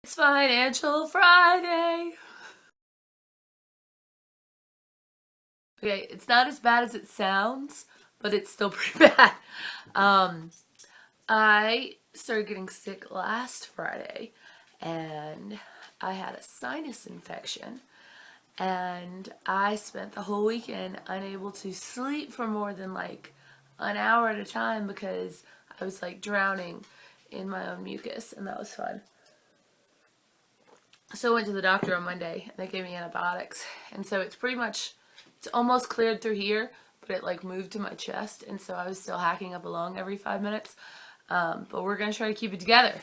It's Financial Friday. Okay, it's not as bad as it sounds, but it's still pretty bad. I started getting sick last Friday, and I had a sinus infection, and I spent the whole weekend unable to sleep for more than like an hour at a time because I was like drowning in my own mucus, and that was fun. So I went to the doctor on Monday, and they gave me antibiotics, and so it's almost cleared through here, but it like moved to my chest, and so I was still hacking up a lung every 5 minutes. But we're gonna try to keep it together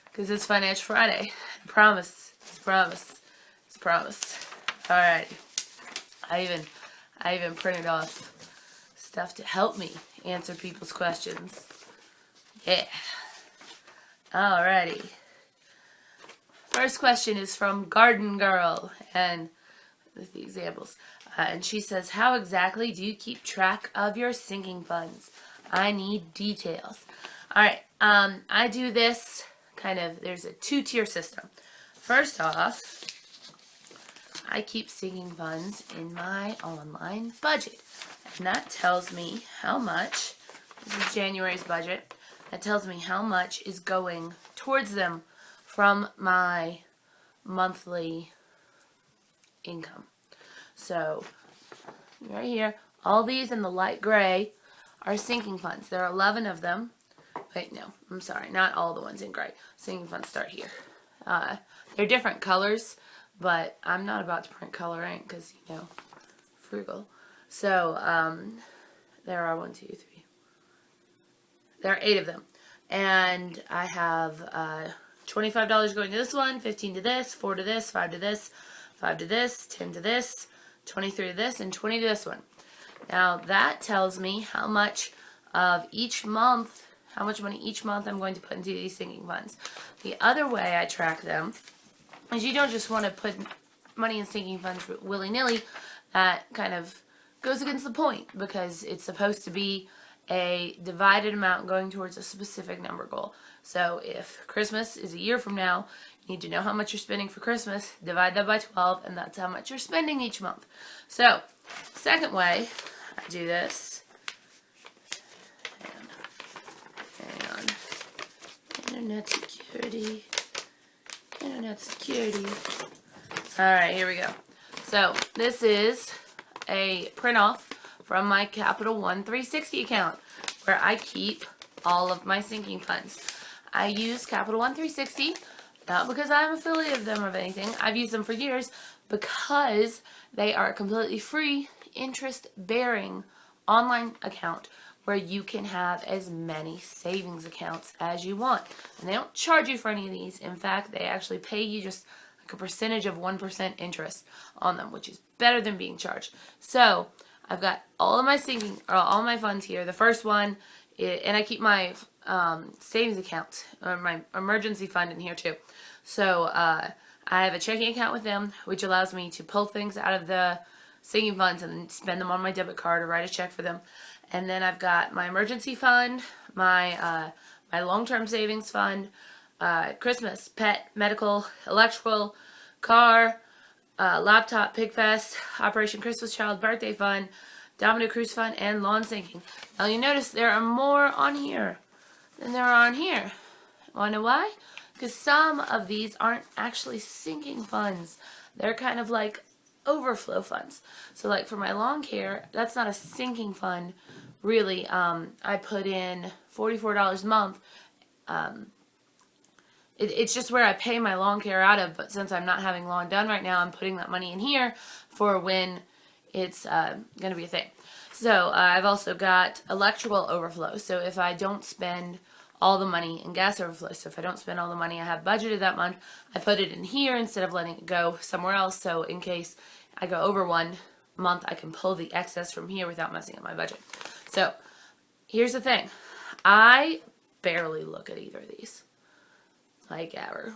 because it's Financial Friday. I promise. It's promise. It's promise. All right. I even printed off stuff to help me answer people's questions. Yeah. Alrighty. First question is from Garden Girl, and with the examples. And she says, how exactly do you keep track of your sinking funds? I need details. Alright, I do this there's a two-tier system. First off, I keep sinking funds in my online budget. And that tells me how much, this is January's budget, that tells me how much is going towards them from my monthly income. So, right here, all these in the light gray are sinking funds. There are 11 of them. Wait, no, I'm sorry, not all the ones in gray. Sinking funds start here. They're different colors, but I'm not about to print color ink because, frugal. So, there are 1, 2, 3. There are 8 of them. And I have $25 going to this one, 15 to this, 4 to this, 5 to this, 5 to this, 10 to this, 23 to this, and 20 to this one. Now that tells me how much money each month I'm going to put into these sinking funds. The other way I track them is you don't just want to put money in sinking funds willy-nilly. That kind of goes against the point because it's supposed to be a divided amount going towards a specific number goal. So if Christmas is a year from now, you need to know how much you're spending for Christmas, divide that by 12, and that's how much you're spending each month. So, second way, I do this. Hang on. Internet security. Internet security. Alright, here we go. So, this is a print off from my Capital One 360 account where I keep all of my sinking funds. I use Capital One 360 not because I'm affiliate of them or anything. I've used them for years because they are a completely free, interest-bearing online account where you can have as many savings accounts as you want. And they don't charge you for any of these. In fact, they actually pay you just like a percentage of 1% interest on them, which is better than being charged. So, I've got all my funds here. The first one, and I keep my savings account, or my emergency fund in here too. So I have a checking account with them, which allows me to pull things out of the sinking funds and spend them on my debit card or write a check for them. And then I've got my emergency fund, my long-term savings fund, Christmas, pet, medical, electrical, car, laptop, Pigfest, Operation Christmas Child Birthday Fund, Domino Cruise Fund, and lawn sinking. Now you notice there are more on here than there are on here. Want to know why? Because some of these aren't actually sinking funds. They're kind of like overflow funds. So like for my lawn care, that's not a sinking fund, really. I put in $44 a month. It's just where I pay my lawn care out of, but since I'm not having lawn done right now, I'm putting that money in here for when it's going to be a thing. So I've also got electrical overflow. So if I don't spend all the money in gas overflow, so if I don't spend all the money I have budgeted that month, I put it in here instead of letting it go somewhere else. So in case I go over one month, I can pull the excess from here without messing up my budget. So here's the thing. I barely look at either of these. Like ever.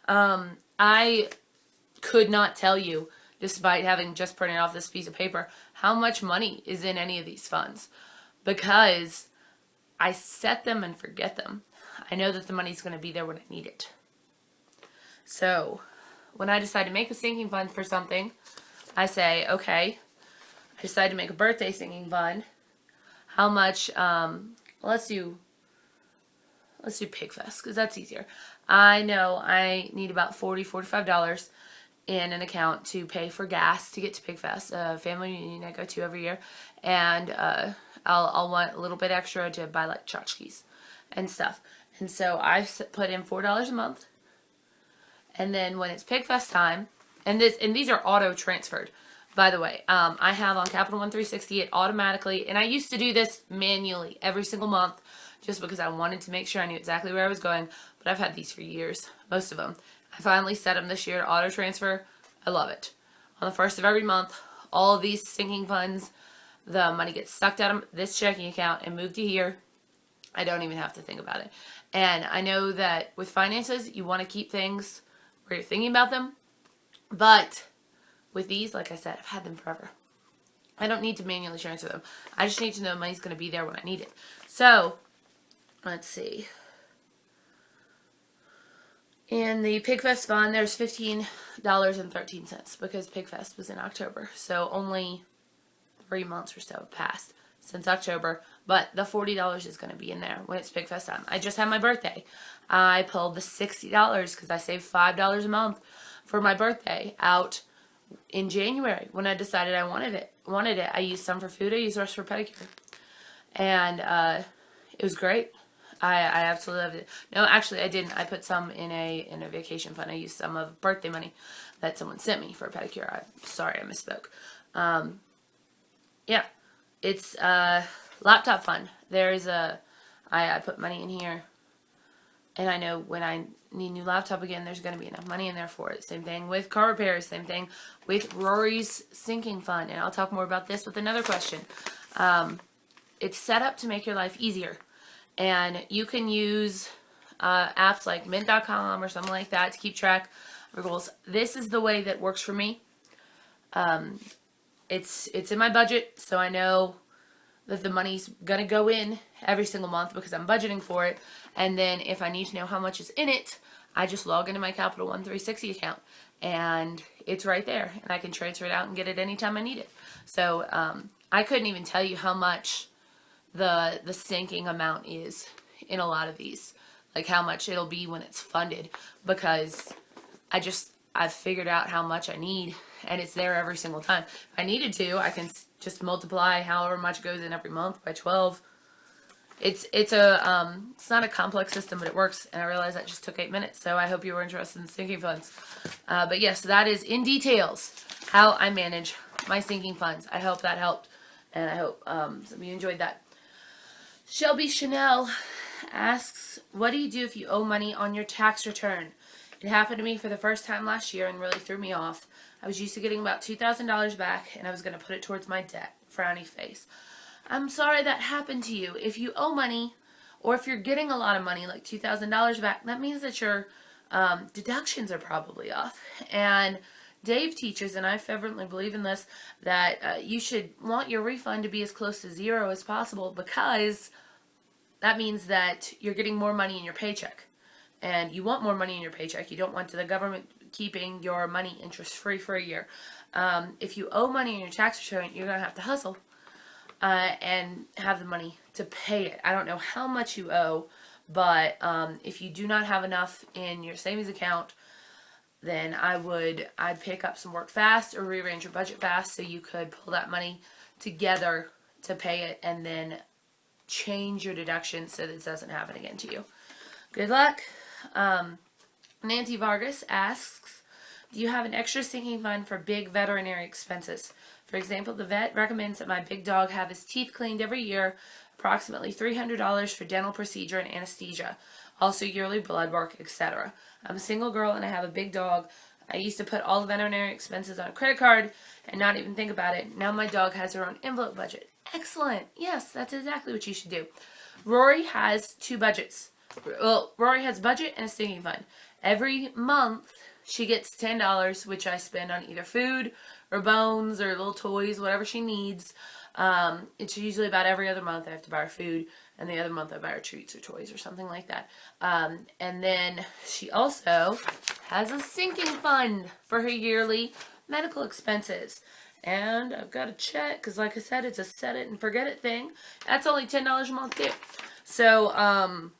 I could not tell you, despite having just printed off this piece of paper, how much money is in any of these funds. Because I set them and forget them. I know that the money's going to be there when I need it. So when I decide to make a sinking fund for something, I say, okay, I decide to make a birthday sinking fund. How much, let's do Pigfest, because that's easier. I know I need about $45 in an account to pay for gas to get to Pigfest, a family reunion I go to every year, and I'll want a little bit extra to buy like tchotchkes and stuff. And so I put in $4 a month, and then when it's Pigfest time, and these are auto transferred, by the way. I have on Capital One 360 it automatically, and I used to do this manually every single month, just because I wanted to make sure I knew exactly where I was going. But I've had these for years, most of them. I finally set them this year to auto transfer. I love it. On the first of every month, all of these sinking funds, the money gets sucked out of this checking account and moved to here. I don't even have to think about it. And I know that with finances, you want to keep things where you're thinking about them. But with these, like I said, I've had them forever. I don't need to manually transfer them. I just need to know money's going to be there when I need it. So, let's see. In the Pigfest fund, there's $15.13 because Pigfest was in October. So only 3 months or so have passed since October. But the $40 is going to be in there when it's Pigfest time. I just had my birthday. I pulled the $60 because I saved $5 a month for my birthday out in January when I decided I wanted it. I used some for food. I used the rest for pedicure. And it was great. I absolutely loved it. No, actually, I didn't. I put some in a vacation fund. I used some of birthday money that someone sent me for a pedicure. Sorry, I misspoke. Yeah, it's laptop fund. There's I put money in here, and I know when I need a new laptop again, there's going to be enough money in there for it. Same thing with car repairs. Same thing with Rory's sinking fund. And I'll talk more about this with another question. It's set up to make your life easier. And you can use apps like mint.com or something like that to keep track of your goals. This is the way that works for me. It's in my budget, so I know that the money's going to go in every single month because I'm budgeting for it. And then if I need to know how much is in it, I just log into my Capital One 360 account. And it's right there. And I can transfer it out and get it anytime I need it. So I couldn't even tell you how much the sinking amount is in a lot of these. Like how much it'll be when it's funded. Because I've figured out how much I need. And it's there every single time. If I needed to, I can just multiply however much goes in every month by 12. It's not a complex system, but it works. And I realized that just took 8 minutes. So I hope you were interested in sinking funds. But yes, that is in details how I manage my sinking funds. I hope that helped. And I hope some of you enjoyed that. Shelby Chanel asks, what do you do if you owe money on your tax return? It happened to me for the first time last year and really threw me off. I was used to getting about $2,000 back, and I was going to put it towards my debt. Frowny face. I'm sorry that happened to you. If you owe money, or if you're getting a lot of money, like $2,000 back, that means that your deductions are probably off. And Dave teaches, and I fervently believe in this, that you should want your refund to be as close to zero as possible, because that means that you're getting more money in your paycheck. And you want more money in your paycheck. You don't want the government keeping your money interest-free for a year. If you owe money in your tax return, you're going to have to hustle and have the money to pay it. I don't know how much you owe, but if you do not have enough in your savings account, then I'd pick up some work fast or rearrange your budget fast so you could pull that money together to pay it and then change your deductions so this doesn't happen again to you. Good luck. Nancy Vargas asks, do you have an extra sinking fund for big veterinary expenses? For example, the vet recommends that my big dog have his teeth cleaned every year, approximately $300 for dental procedure and anesthesia, also yearly blood work, etc. I'm a single girl and I have a big dog. I used to put all the veterinary expenses on a credit card and not even think about it. Now my dog has her own envelope budget. Excellent. Yes, that's exactly what you should do. Rory has two budgets. Well, Rory has a budget and a sinking fund. Every month, she gets $10, which I spend on either food or bones or little toys, whatever she needs. It's usually about every other month I have to buy her food, and the other month I buy her treats or toys or something like that. And then she also has a sinking fund for her yearly medical expenses. And I've got to check, because like I said, it's a set it and forget it thing. That's only $10 a month too. So, and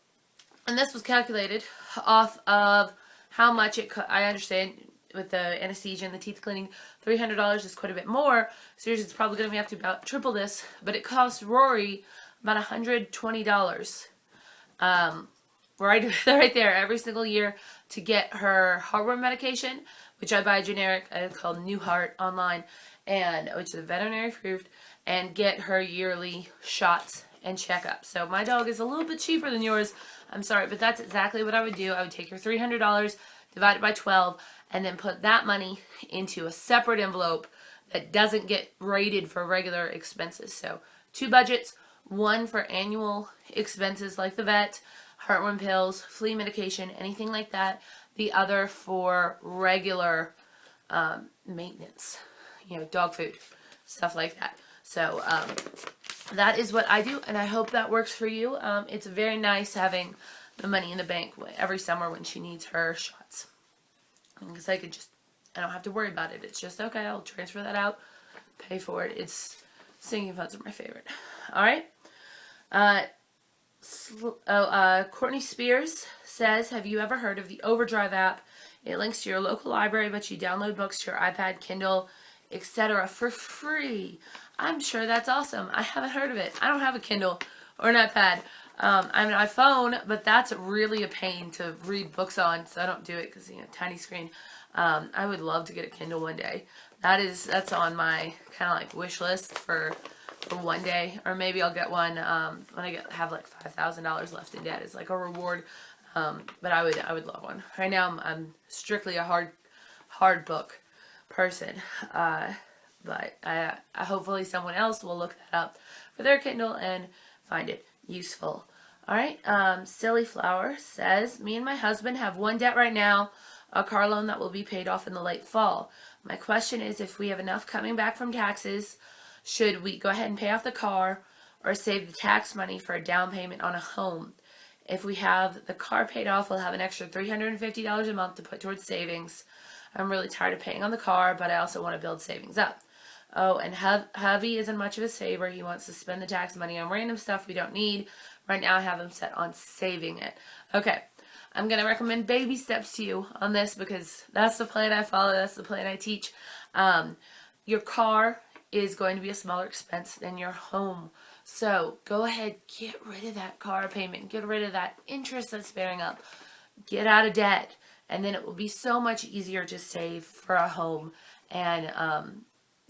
this was calculated off of how much it could. I understand with the anesthesia and the teeth cleaning, $300 is quite a bit more. So it's probably going to have to about triple this. But it cost Rory about $120. Right there every single year to get her heartworm medication, which I buy generic. It's called New Heart online, and which is veterinary approved, and get her yearly shots and checkups. So my dog is a little bit cheaper than yours. I'm sorry, but that's exactly what I would do. I would take your $300, divide it by 12, and then put that money into a separate envelope that doesn't get rated for regular expenses. So 2 budgets, one for annual expenses like the vet, heartworm pills, flea medication, anything like that. The other for regular maintenance, dog food, stuff like that. So that is what I do, and I hope that works for you. It's very nice having the money in the bank every summer when she needs her shots. Because I don't have to worry about it. It's just, okay, I'll transfer that out, pay for it. Sinking funds are my favorite. All right. Courtney Spears says, have you ever heard of the Overdrive app? It links to your local library, but you download books to your iPad, Kindle, etc. for free. I'm sure that's awesome. I haven't heard of it. I don't have a Kindle or an iPad. I have an iPhone, but that's really a pain to read books on, so I don't do it because, tiny screen. I would love to get a Kindle one day. That's on my kind of like wish list for one day, or maybe I'll get one when I have like $5,000 left in debt as like a reward. But I would love one. Right now I'm strictly a hard book person, but I hopefully someone else will look that up for their Kindle and find it useful. All right. Silly Flower says, me and my husband have one debt right now, a car loan that will be paid off in the late fall. My question is, if we have enough coming back from taxes, should we go ahead and pay off the car or save the tax money for a down payment on a home? If we have the car paid off, we'll have an extra $350 a month to put towards savings. I'm really tired of paying on the car, but I also want to build savings up. Oh, and hubby isn't much of a saver. He wants to spend the tax money on random stuff we don't need. Right now I have him set on saving it. Okay, I'm going to recommend baby steps to you on this because that's the plan I follow. That's the plan I teach. Your car is going to be a smaller expense than your home. So go ahead, get rid of that car payment. Get rid of that interest that's bearing up. Get out of debt. And then it will be so much easier to save for a home and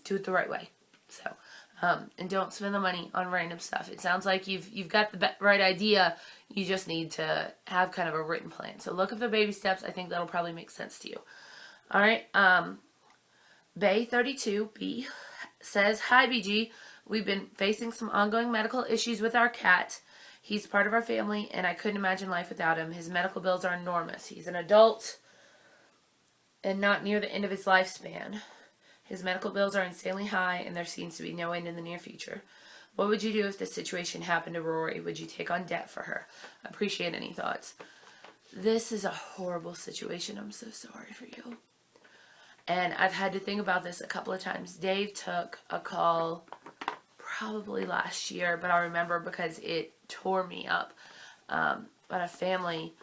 do it the right way. So, and don't spend the money on random stuff. It sounds like you've got the right idea. You just need to have kind of a written plan. So look at the baby steps. I think that'll probably make sense to you. All right. Bay32B says, hi BG, we've been facing some ongoing medical issues with our cat. He's part of our family and I couldn't imagine life without him. His medical bills are enormous. He's an adult and not near the end of his lifespan. His medical bills are insanely high and there seems to be no end in the near future. What would you do if this situation happened to Rory? Would you take on debt for her? I appreciate any thoughts. This is a horrible situation. I'm so sorry for you. And I've had to think about this a couple of times. Dave took a call probably last year, but I remember because it tore me up. But a family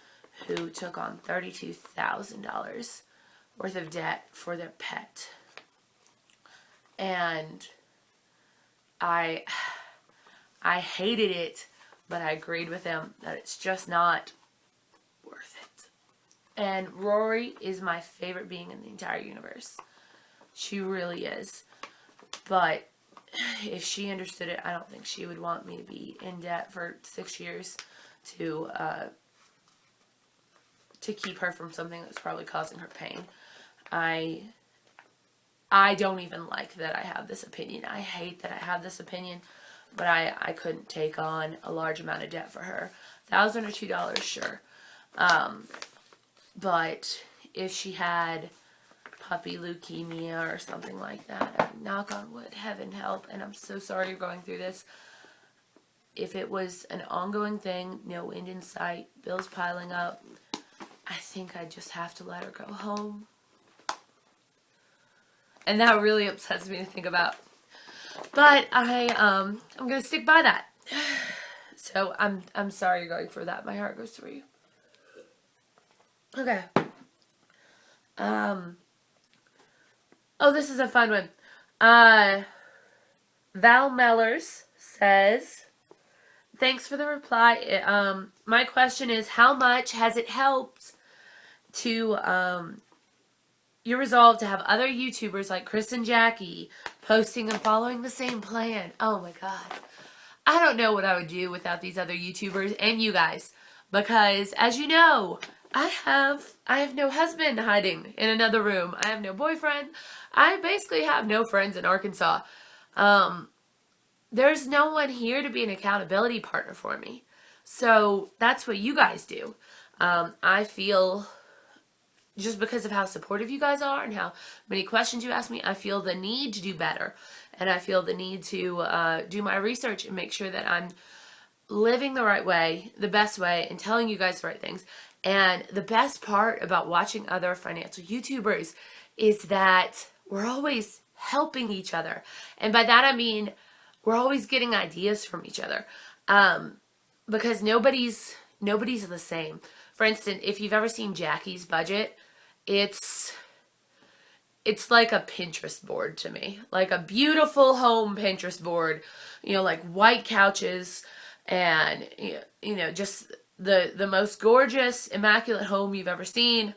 who took on $32,000 worth of debt for their pet. And I hated it, but I agreed with him that it's just not worth it. And Rory is my favorite being in the entire universe. She really is. But if she understood it, I don't think she would want me to be in debt for 6 years to keep her from something that's probably causing her pain. I don't even like that I have this opinion. I hate that I have this opinion, but I couldn't take on a large amount of debt for her. $1,000 or $2, sure. But if she had puppy leukemia or something like that, knock on wood, heaven help, and I'm so sorry you're going through this. If it was an ongoing thing, no end in sight, bills piling up, I think I just have to let her go home. And that really upsets me to think about. But I'm gonna stick by that. So I'm sorry you're going through that. My heart goes through you. Okay. Oh, this is a fun one. Val Mellers says, thanks for the reply. My question is, how much has it helped to your resolve to have other YouTubers like Chris and Jackie posting and following the same plan? Oh my God. I don't know what I would do without these other YouTubers and you guys. Because, as you know, I have no husband hiding in another room. I have no boyfriend. I basically have no friends in Arkansas. There's no one here to be an accountability partner for me. So that's what you guys do. I feel, just because of how supportive you guys are and how many questions you ask me, I feel the need to do better. And I feel the need to do my research and make sure that I'm living the right way, the best way, and telling you guys the right things. And the best part about watching other financial YouTubers is that we're always helping each other. And by that I mean we're always getting ideas from each other. Because nobody's the same. For instance, if you've ever seen Jackie's budget, it's like a Pinterest board to me. Like a beautiful home Pinterest board. You know, like white couches and, you know, just the most gorgeous, immaculate home you've ever seen.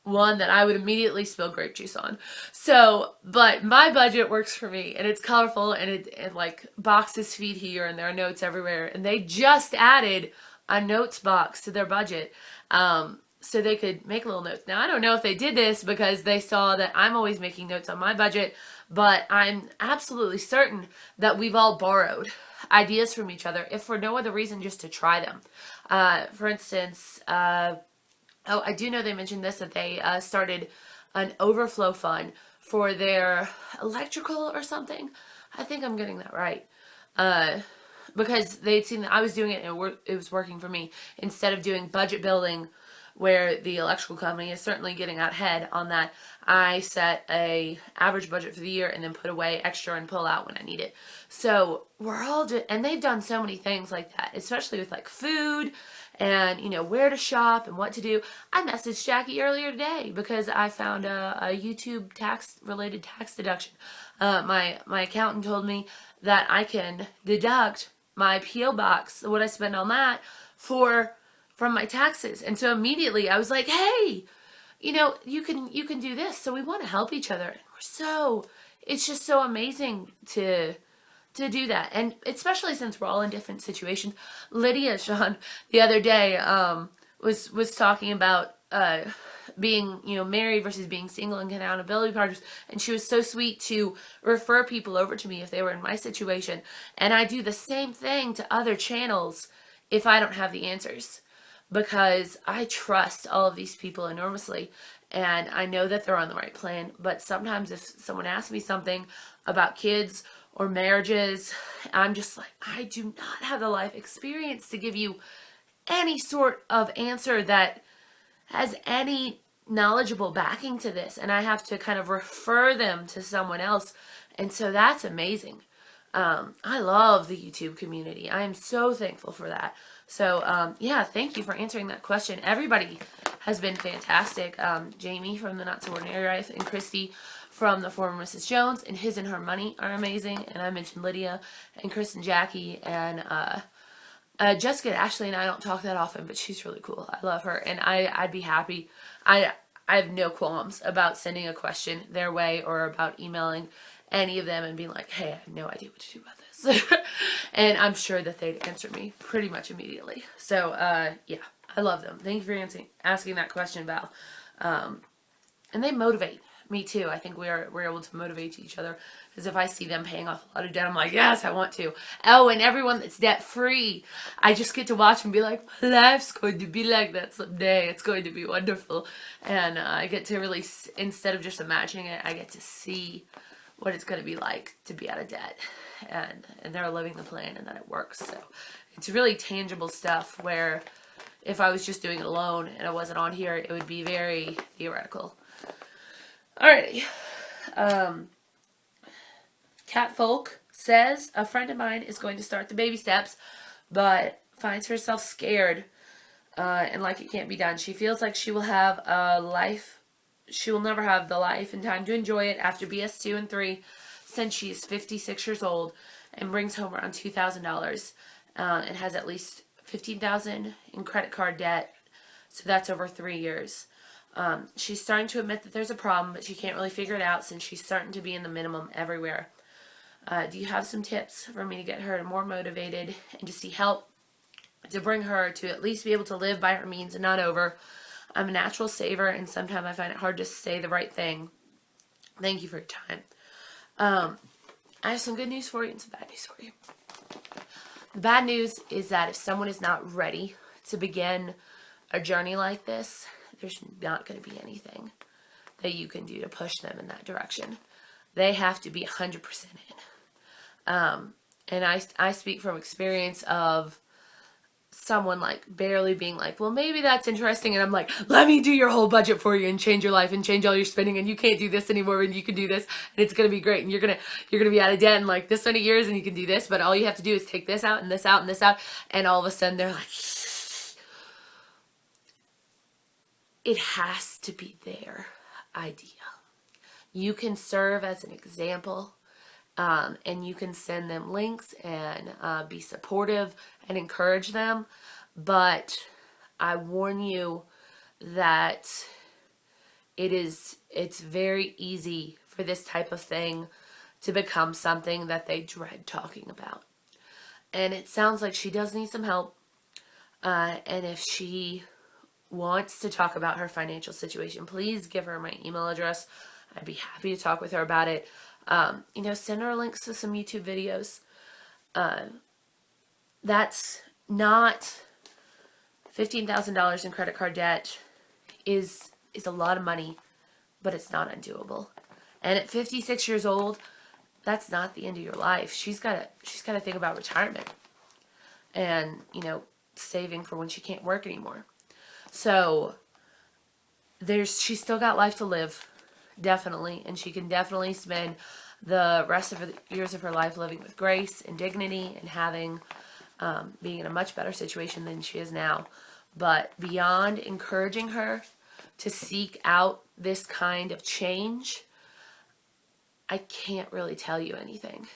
One that I would immediately spill grape juice on. So, but my budget works for me, and it's colorful, and it like boxes feed here, and there are notes everywhere. And they just added a notes box to their budget, so they could make little notes. Now, I don't know if they did this because they saw that I'm always making notes on my budget, but I'm absolutely certain that we've all borrowed ideas from each other, if for no other reason, just to try them. For instance, oh, I do know they mentioned this, that they started an overflow fund for their electrical or something. I think I'm getting that right. Because they'd seen that I was doing it and it was working for me. Instead of doing budget building, where the electrical company is certainly getting out ahead on that, I set a average budget for the year and then put away extra and pull out when I need it. So we're all and they've done so many things like that, especially with like food and, you know, where to shop and what to do. I messaged Jackie earlier today because I found a YouTube related tax deduction. My accountant told me that I can deduct my P.O. box, what I spend on that, from my taxes. And so immediately I was like, hey, you know, you can do this. So we want to help each other. And it's just so amazing to do that. And especially since we're all in different situations. Lydia, Sean, the other day, was talking about, being, you know, married versus being single and accountability partners. And she was so sweet to refer people over to me if they were in my situation. And I do the same thing to other channels if I don't have the answers, because I trust all of these people enormously, and I know that they're on the right plan. But sometimes if someone asks me something about kids or marriages, I'm just like, I do not have the life experience to give you any sort of answer that has any knowledgeable backing to this, and I have to kind of refer them to someone else. And so that's amazing. I love the YouTube community. I am so thankful for that. So, yeah, thank you for answering that question. Everybody has been fantastic. Jamie from the Not So Ordinary Life and Christy from the former Mrs. Jones and His and Her Money are amazing. And I mentioned Lydia and Chris and Jackie and Jessica, Ashley, and I don't talk that often, but she's really cool. I love her, and I'd be happy. I have no qualms about sending a question their way or about emailing any of them and being like, hey, I have no idea what to do about this. And I'm sure that they'd answer me pretty much immediately. So, yeah, I love them. Thank you for asking that question, Val. And they motivate me too. I think we're able to motivate each other, because if I see them paying off a lot of debt, I'm like, yes, I want to. Oh, and everyone that's debt free, I just get to watch and be like, my life's going to be like that someday. It's going to be wonderful. And I get to really, instead of just imagining it, I get to see what it's going to be like to be out of debt, and they're living the plan and that it works. So it's really tangible stuff where, if I was just doing it alone and I wasn't on here, it would be very theoretical. Alrighty. Cat Folk says, a friend of mine is going to start the baby steps, but finds herself scared and like it can't be done. She feels like she will have a life. She will never have the life and time to enjoy it after BS2 and 3 since she is 56 years old and brings home around $2,000 and has at least $15,000 in credit card debt. So that's over 3 years. She's starting to admit that there's a problem, but she can't really figure it out since she's starting to be in the minimum everywhere. Do you have some tips for me to get her more motivated and to see help to bring her to at least be able to live by her means and not over? I'm a natural saver, and sometimes I find it hard to say the right thing. Thank you for your time. I have some good news for you and some bad news for you. The bad news is that if someone is not ready to begin a journey like this, there's not going to be anything that you can do to push them in that direction. They have to be 100% in. And I speak from experience of someone like barely being like, well, maybe that's interesting, and I'm like, let me do your whole budget for you and change your life and change all your spending, and you can't do this anymore, and you can do this, and it's gonna be great, and you're gonna be out of debt in like this many years, and you can do this, but all you have to do is take this out and this out and this out, and all of a sudden they're like, it has to be their idea. You can serve as an example, and you can send them links and be supportive and encourage them. But I warn you that it's very easy for this type of thing to become something that they dread talking about. And it sounds like she does need some help. And if she wants to talk about her financial situation, please give her my email address. I'd be happy to talk with her about it. Send her links to some YouTube videos. That's not $15,000 in credit card debt is a lot of money, but it's not undoable. And at 56 years old, that's not the end of your life. She's got to think about retirement and, saving for when she can't work anymore. So she's still got life to live, definitely, and she can definitely spend the rest of the years of her life living with grace and dignity and having being in a much better situation than she is now. But beyond encouraging her to seek out this kind of change, I can't really tell you anything.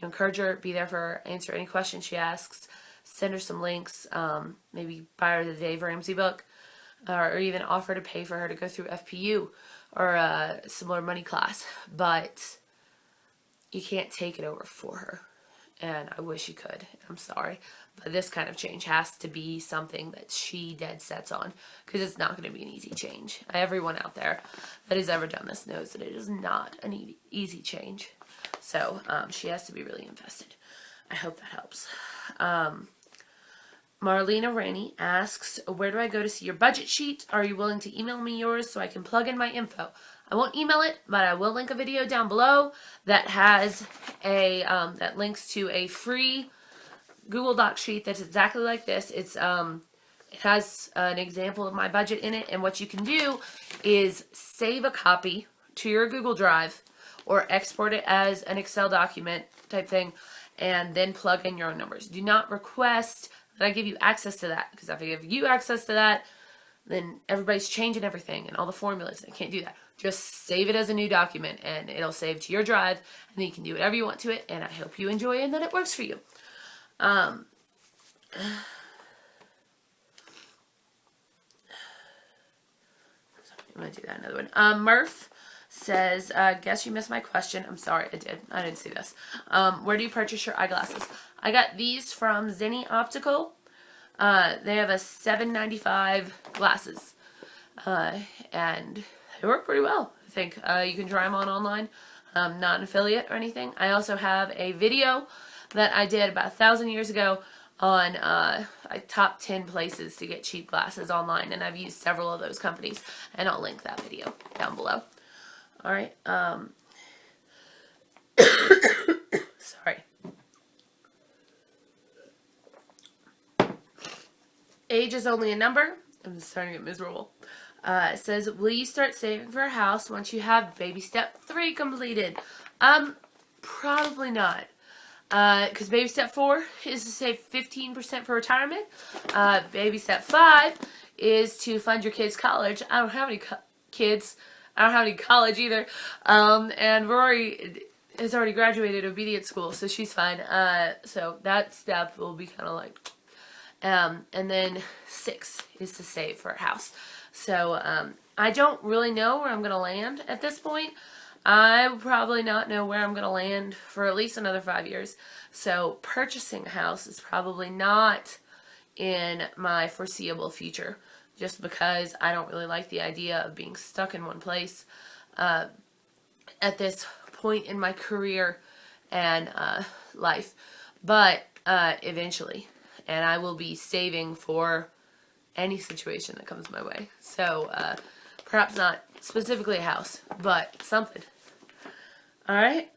Encourage her, be there for her, answer any questions she asks, send her some links, maybe buy her the Dave Ramsey book, or even offer to pay for her to go through FPU or a similar money class. But you can't take it over for her. And I wish you could. I'm sorry. But this kind of change has to be something that she dead sets on, because it's not going to be an easy change. Everyone out there that has ever done this knows that it is not an easy change. So she has to be really invested. I hope that helps. Marlena Rainey asks, where do I go to see your budget sheet? Are you willing to email me yours so I can plug in my info? I won't email it, but I will link a video down below that has that links to a free Google Doc sheet that's exactly like this. It has an example of my budget in it, and what you can do is save a copy to your Google Drive or export it as an Excel document type thing, and then plug in your own numbers. Do not request that I give you access to that, because if I give you access to that, then everybody's changing everything and all the formulas. I can't do that. Just save it as a new document, and it'll save to your drive, and then you can do whatever you want to it, and I hope you enjoy it and that it works for you. I'm going to do that another one. Murph says, guess you missed my question. I'm sorry, I did. I didn't see this. Where do you purchase your eyeglasses? I got these from Zenni Optical. They have a $7.95 glasses. And they work pretty well, I think. You can try them on online. Not an affiliate or anything. I also have a video that I did about 1,000 years ago on top 10 places to get cheap glasses online, and I've used several of those companies, and I'll link that video down below. Alright, sorry. Age is only a number. I'm starting to get miserable. It says, will you start saving for a house once you have baby step 3 completed? Probably not. Because baby step 4 is to save 15% for retirement. Baby step 5 is to fund your kids' college. I don't have any kids. I don't have any college either. And Rory has already graduated obedience school, so she's fine. So that step will be kind of like... and then 6 is to save for a house. So I don't really know where I'm going to land at this point. I will probably not know where I'm going to land for at least another 5 years. So purchasing a house is probably not in my foreseeable future, just because I don't really like the idea of being stuck in one place at this point in my career and life. But eventually. And I will be saving for any situation that comes my way. So perhaps not specifically a house, but something. Alright,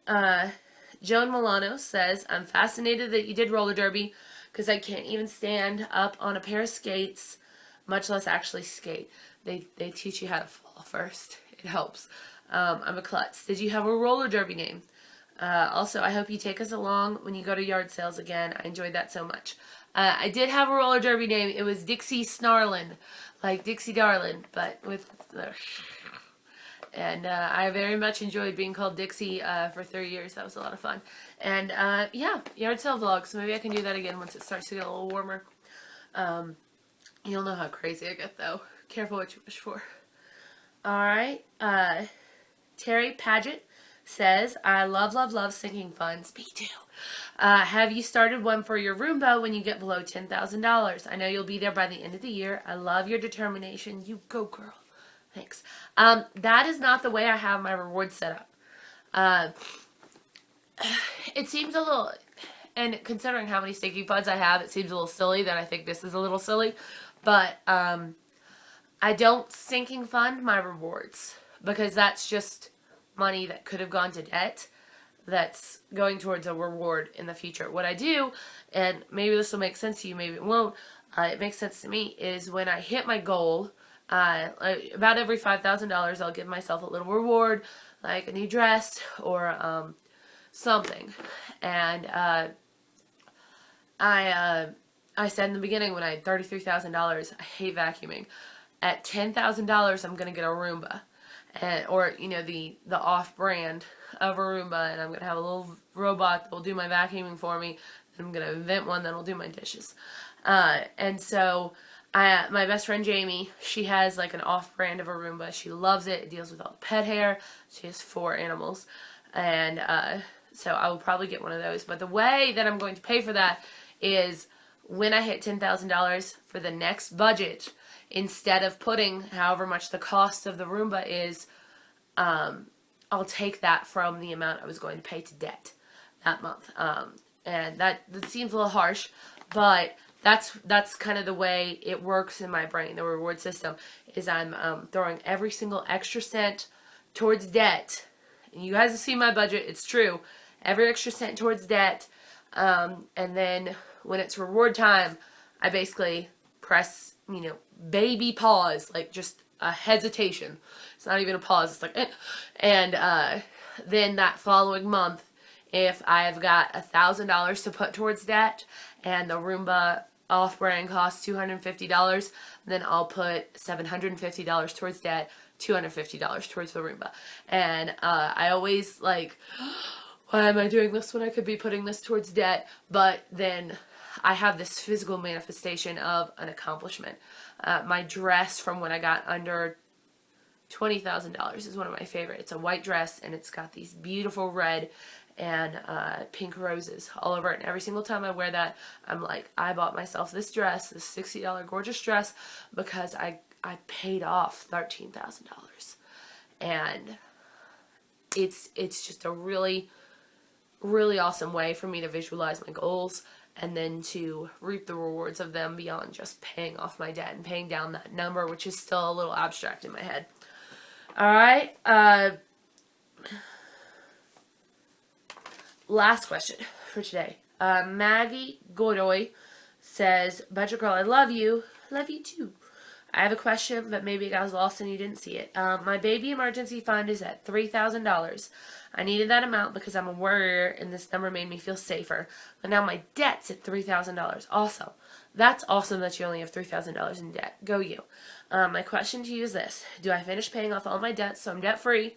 Joan Milano says, I'm fascinated that you did roller derby because I can't even stand up on a pair of skates, much less actually skate. They teach you how to fall first. It helps. I'm a klutz. Did you have a roller derby name? Also, I hope you take us along when you go to yard sales again. I enjoyed that so much. I did have a roller derby name. It was Dixie Snarlin, like Dixie Darlin, but with the... And I very much enjoyed being called Dixie for 3 years. That was a lot of fun. And yeah, yard sale vlogs. Maybe I can do that again once it starts to get a little warmer. You'll know how crazy I get, though. Careful what you wish for. Alright. Terry Paget says, I love, love, love sinking funds. Me too. Have you started one for your Roomba when you get below $10,000? I know you'll be there by the end of the year. I love your determination. You go, girl. Thanks. That is not the way I have my rewards set up. It seems a little, and considering how many sinking funds I have, it seems a little silly that I think this is a little silly. But I don't sinking fund my rewards because that's just money that could have gone to debt that's going towards a reward in the future. What I do, and maybe this will make sense to you, maybe it won't, it makes sense to me, is when I hit my goal, about every $5,000 I'll give myself a little reward, like a new dress or something. And I said in the beginning when I had $33,000, I hate vacuuming. At $10,000 I'm going to get a Roomba. Or, you know, the off-brand of a Roomba, and I'm going to have a little robot that will do my vacuuming for me. I'm going to invent one that will do my dishes. And so, my best friend Jamie, she has like an off-brand of a Roomba. She loves it. It deals with all the pet hair. She has 4 animals. And so I will probably get one of those. But the way that I'm going to pay for that is when I hit $10,000 for the next budget, instead of putting however much the cost of the Roomba is, I'll take that from the amount I was going to pay to debt that month. And that seems a little harsh, but that's kind of the way it works in my brain. The reward system is I'm throwing every single extra cent towards debt. And you guys have seen my budget. It's true. Every extra cent towards debt. And then when it's reward time, I basically press, you know, baby pause, like just a hesitation. It's not even a pause. It's like, eh. And then that following month, if I've got $1,000 to put towards debt and the Roomba off-brand costs $250, then I'll put $750 towards debt, $250 towards the Roomba. And I always like, why am I doing this when I could be putting this towards debt? But then I have this physical manifestation of an accomplishment. My dress from when I got under $20,000 is one of my favorite. It's a white dress and it's got these beautiful red and pink roses all over it. And every single time I wear that, I'm like, I bought myself this dress, this $60 gorgeous dress, because I paid off $13,000. And it's just a really, really awesome way for me to visualize my goals and then to reap the rewards of them beyond just paying off my debt and paying down that number, which is still a little abstract in my head. Alright, last question for today. Maggie Godoy says, Budget Girl, I love you. Love you too. I have a question, but maybe it got lost and you didn't see it. My baby emergency fund is at $3,000. I needed that amount because I'm a worrier, and this number made me feel safer. But now my debt's at $3,000. Also, that's awesome that you only have $3,000 in debt. Go you. My question to you is this. Do I finish paying off all my debts so I'm debt-free?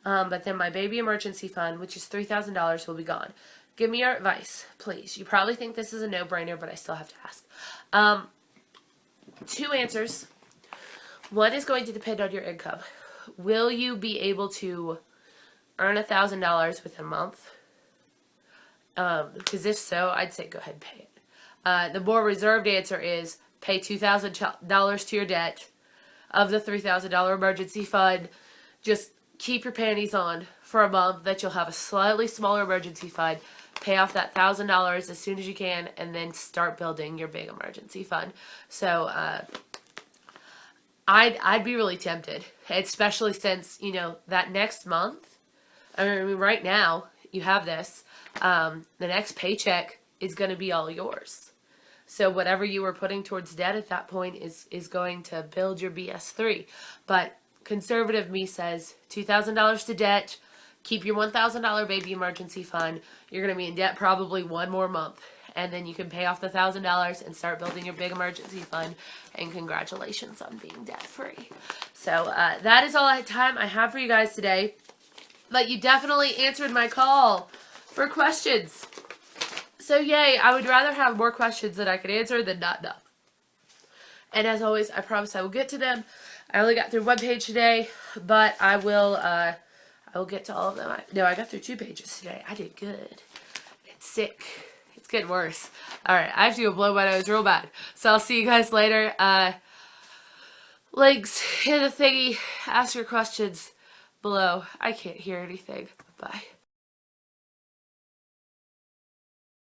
But then my baby emergency fund, which is $3,000, will be gone. Give me your advice, please. You probably think this is a no-brainer, but I still have to ask. Two answers. One is going to depend on your income. Will you be able to earn $1,000 within a month? Because if so, I'd say go ahead and pay it. The more reserved answer is pay $2,000 to your debt of the $3,000 emergency fund. Just keep your panties on for a month, that you'll have a slightly smaller emergency fund. Pay off that $1,000 as soon as you can, and then start building your big emergency fund. So I'd be really tempted, especially since, you know, that next month, I mean, right now you have this, the next paycheck is going to be all yours. So whatever you were putting towards debt at that point is going to build your BS3. But conservative me says $2,000 to debt. Keep your $1,000 baby emergency fund. You're going to be in debt probably one more month. And then you can pay off the $1,000 and start building your big emergency fund. And congratulations on being debt-free. So that is all I have for you guys today. But you definitely answered my call for questions. So yay, I would rather have more questions that I could answer than not enough. And as always, I promise I will get to them. I only got through one page today, but I will get to all of them. I got through 2 pages today. I did good. It's sick. It's getting worse. Alright, I have to go blow my nose real bad. So I'll see you guys later. Links in the thingy. Ask your questions below. I can't hear anything. Bye.